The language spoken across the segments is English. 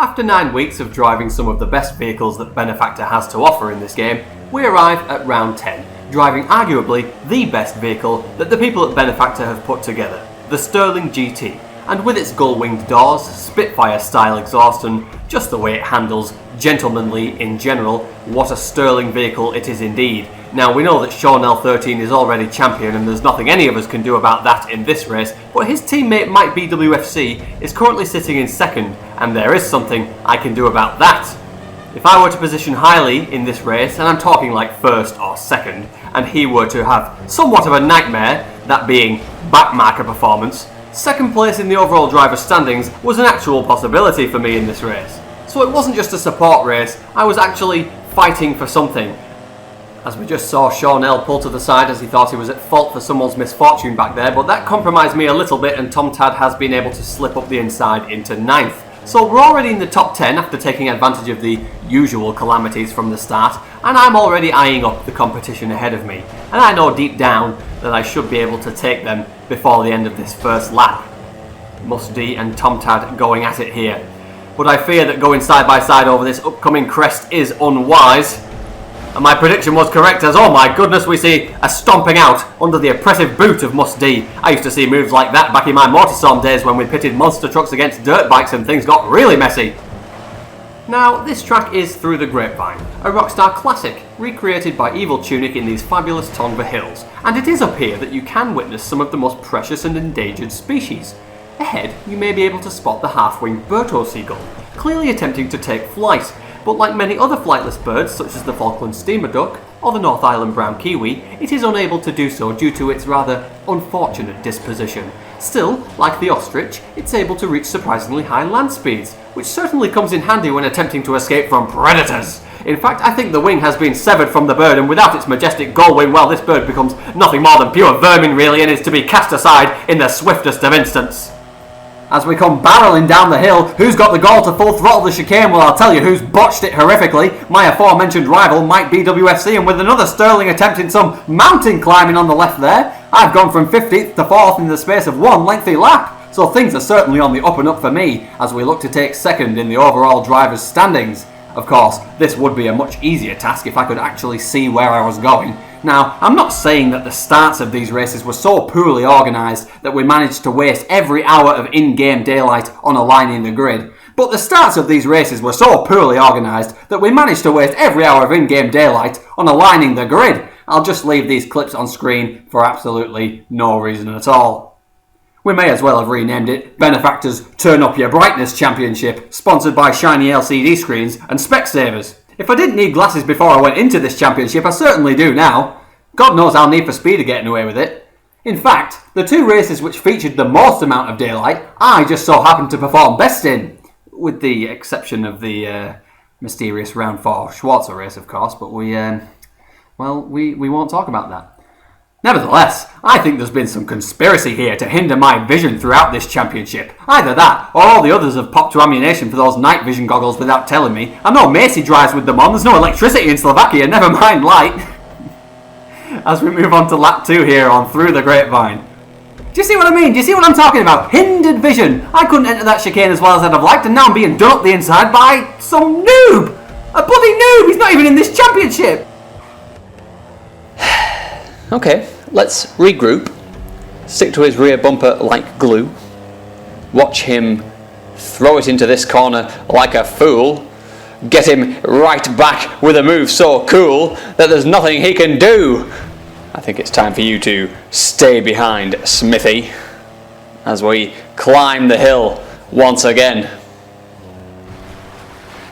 After 9 weeks of driving some of the best vehicles that Benefactor has to offer in this game, we arrive at round 10, driving arguably the best vehicle that the people at Benefactor have put together, the Sterling GT, and with its gull-winged doors, Spitfire-style exhaust and just the way it handles gentlemanly in general, what a sterling vehicle it is indeed. Now we know that Shawnell 13 is already champion and there's nothing any of us can do about that in this race, but his teammate Mike BWFC is currently sitting in second, and there is something I can do about that. If I were to position highly in this race, and I'm talking like first or second, and he were to have somewhat of a nightmare, that being backmarker performance, second place in the overall driver's standings was an actual possibility for me in this race. So it wasn't just a support race, I was actually fighting for something. As we just saw Shawnell pull to the side as he thought he was at fault for someone's misfortune back there, but that compromised me a little bit and Tom Tad has been able to slip up the inside into 9th. So we're already in the top 10 after taking advantage of the usual calamities from the start, and I'm already eyeing up the competition ahead of me, and I know deep down that I should be able to take them before the end of this first lap. Must D and Tom Tad going at it here, but I fear that going side by side over this upcoming crest is unwise. And my prediction was correct, as oh my goodness, we see a stomping out under the oppressive boot of Must D. I used to see moves like that back in my Motorstorm days when we pitted monster trucks against dirt bikes and things got really messy. Now, this track is Through the Grapevine, a Rockstar classic, recreated by Evil Tunic in these fabulous Tongva hills, and it is up here that you can witness some of the most precious and endangered species. Ahead, you may be able to spot the half-winged Berto seagull, clearly attempting to take flight, but like many other flightless birds, such as the Falkland steamer duck or the North Island brown kiwi, it is unable to do so due to its rather unfortunate disposition. Still, like the ostrich, it's able to reach surprisingly high land speeds, which certainly comes in handy when attempting to escape from predators. In fact, I think the wing has been severed from the bird, and without its majestic gull wing, well, this bird becomes nothing more than pure vermin really, and is to be cast aside in the swiftest of instants. As we come barreling down the hill, who's got the gall to full throttle the chicane? Well, I'll tell you who's botched it horrifically. My aforementioned rival, Mike BWFC, and with another sterling attempting some mountain climbing on the left there, I've gone from 15th to 4th in the space of one lengthy lap. So things are certainly on the up and up for me, as we look to take second in the overall drivers' standings. Of course, this would be a much easier task if I could actually see where I was going. Now, I'm not saying that the starts of these races were so poorly organised that we managed to waste every hour of in-game daylight on aligning the grid, but the starts of these races were so poorly organised that we managed to waste every hour of in-game daylight on aligning the grid. I'll just leave these clips on screen for absolutely no reason at all. We may as well have renamed it Benefactor's Turn Up Your Brightness Championship, sponsored by shiny LCD screens and Specsavers. If I didn't need glasses before I went into this championship, I certainly do now. God knows how Need for Speed are getting away with it. In fact, the two races which featured the most amount of daylight, I just so happened to perform best in. With the exception of the mysterious round 4 Schwarzer race, of course, but we won't talk about that. Nevertheless, I think there's been some conspiracy here to hinder my vision throughout this championship. Either that, or all the others have popped to ammunition for those night vision goggles without telling me. I know Macy drives with them on, there's no electricity in Slovakia, never mind light. As we move on to lap 2 here on Through the Grapevine. Do you see what I mean? Do you see what I'm talking about? Hindered vision. I couldn't enter that chicane as well as I'd have liked, and now I'm being done up the inside by some noob! A bloody noob! He's not even in this championship! Okay, let's regroup, stick to his rear bumper like glue, watch him throw it into this corner like a fool, get him right back with a move so cool that there's nothing he can do. I think it's time for you to stay behind, Smithy, as we climb the hill once again.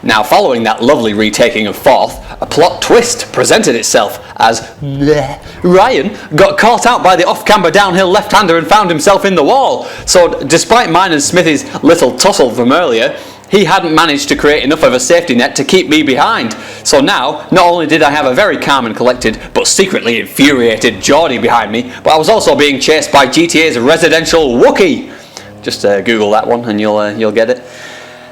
Now, following that lovely retaking of 4th, a plot twist presented itself as Ryan got caught out by the off-camber downhill left-hander and found himself in the wall. So, despite mine and Smithy's little tussle from earlier, he hadn't managed to create enough of a safety net to keep me behind. So now, not only did I have a very calm and collected, but secretly infuriated Geordie behind me, but I was also being chased by GTA's residential Wookiee. Just Google that one and you'll get it.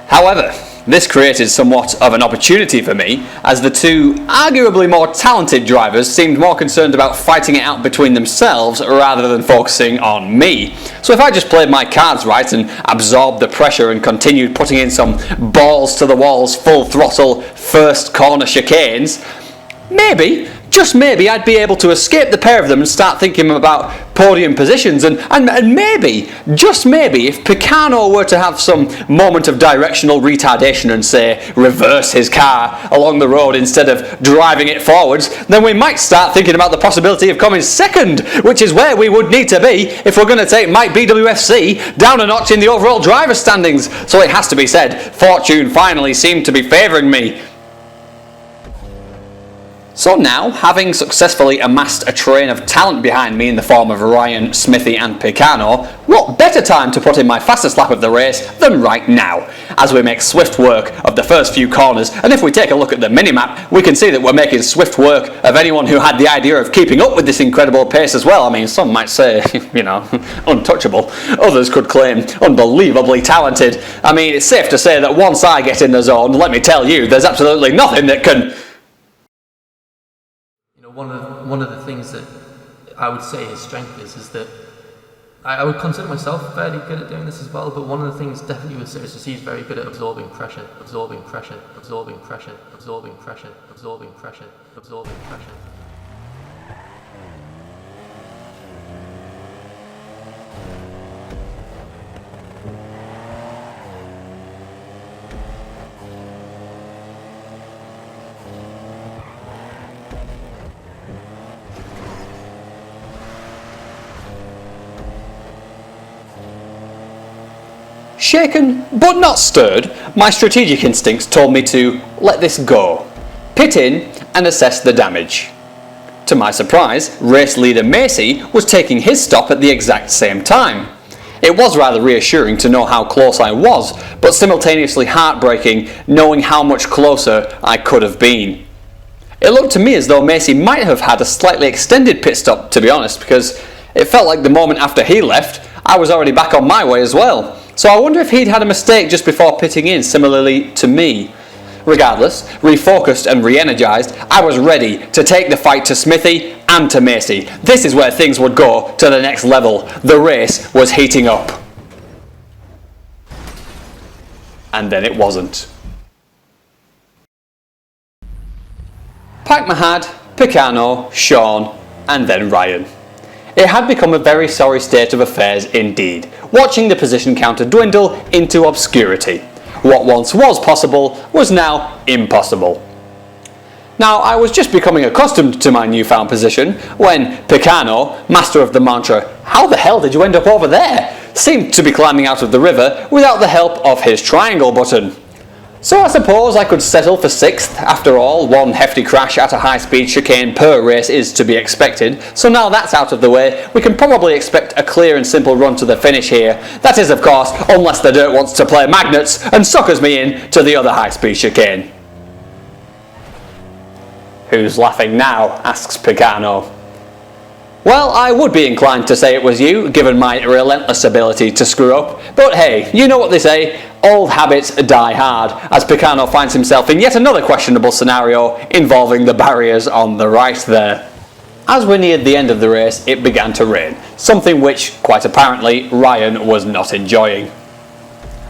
However, This created somewhat of an opportunity for me, as the two arguably more talented drivers seemed more concerned about fighting it out between themselves rather than focusing on me. So if I just played my cards right and absorbed the pressure and continued putting in some balls to the walls, full throttle, first corner chicanes, maybe, just maybe, I'd be able to escape the pair of them and start thinking about podium positions, and maybe, just maybe, if Picano were to have some moment of directional retardation and, say, reverse his car along the road instead of driving it forwards, then we might start thinking about the possibility of coming second, which is where we would need to be if we're going to take Mike BWFC down a notch in the overall driver standings. So it has to be said, fortune finally seemed to be favouring me. So now, having successfully amassed a train of talent behind me in the form of Ryan, Smithy and Picano, what better time to put in my fastest lap of the race than right now, as we make swift work of the first few corners. And if we take a look at the minimap, we can see that we're making swift work of anyone who had the idea of keeping up with this incredible pace as well. I mean, some might say, untouchable. Others could claim unbelievably talented. I mean, it's safe to say that once I get in the zone, let me tell you, there's absolutely nothing that can... One of the things that I would say his strength is that I would consider myself fairly good at doing this as well, but one of the things definitely with Sirius is he's very good at absorbing pressure. Shaken, but not stirred, my strategic instincts told me to let this go, pit in and assess the damage. To my surprise, race leader Macy was taking his stop at the exact same time. It was rather reassuring to know how close I was, but simultaneously heartbreaking knowing how much closer I could have been. It looked to me as though Macy might have had a slightly extended pit stop, to be honest, because it felt like the moment after he left, I was already back on my way as well. So I wonder if he'd had a mistake just before pitting in, similarly to me. Regardless, refocused and re-energised, I was ready to take the fight to Smithy and to Macy. This is where things would go to the next level. The race was heating up. And then it wasn't. Pac Mahad, Picano, Sean, and then Ryan. It had become a very sorry state of affairs indeed, watching the position counter dwindle into obscurity. What once was possible was now impossible. Now, I was just becoming accustomed to my newfound position when Picano, master of the mantra, "How the hell did you end up over there?" seemed to be climbing out of the river without the help of his triangle button. So I suppose I could settle for 6th. After all, one hefty crash at a high-speed chicane per race is to be expected. So now that's out of the way, we can probably expect a clear and simple run to the finish here. That is, of course, unless the dirt wants to play magnets and suckers me in to the other high-speed chicane. "Who's laughing now?" asks Picano. Well, I would be inclined to say it was you, given my relentless ability to screw up. But hey, you know what they say, old habits die hard, as Picano finds himself in yet another questionable scenario involving the barriers on the right there. As we neared the end of the race, it began to rain, something which, quite apparently, Ryan was not enjoying.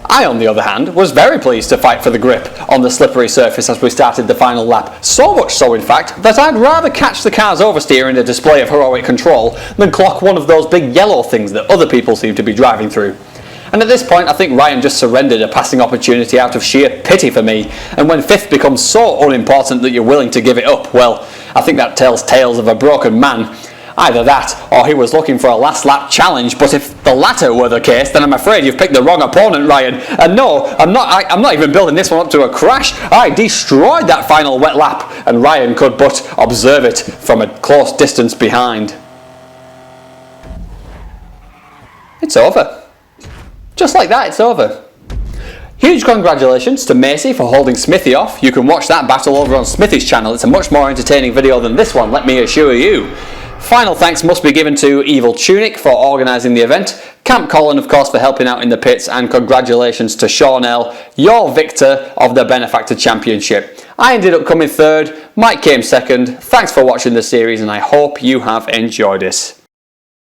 I, on the other hand, was very pleased to fight for the grip on the slippery surface as we started the final lap, so much so in fact that I'd rather catch the car's oversteer in a display of heroic control than clock one of those big yellow things that other people seem to be driving through. And at this point I think Ryan just surrendered a passing opportunity out of sheer pity for me, and when 5th becomes so unimportant that you're willing to give it up, well, I think that tells tales of a broken man. Either that, or he was looking for a last lap challenge, but if the latter were the case, then I'm afraid you've picked the wrong opponent, Ryan. And no, I'm not even building this one up to a crash. I destroyed that final wet lap, and Ryan could but observe it from a close distance behind. It's over. Just like that, it's over. Huge congratulations to Macy for holding Smithy off. You can watch that battle over on Smithy's channel. It's a much more entertaining video than this one, let me assure you. Final thanks must be given to Evil Tunic for organising the event, Camp Colin of course for helping out in the pits, and congratulations to Shawnell, your victor of the Benefactor Championship. I ended up coming third, Mike came second. Thanks for watching the series and I hope you have enjoyed it.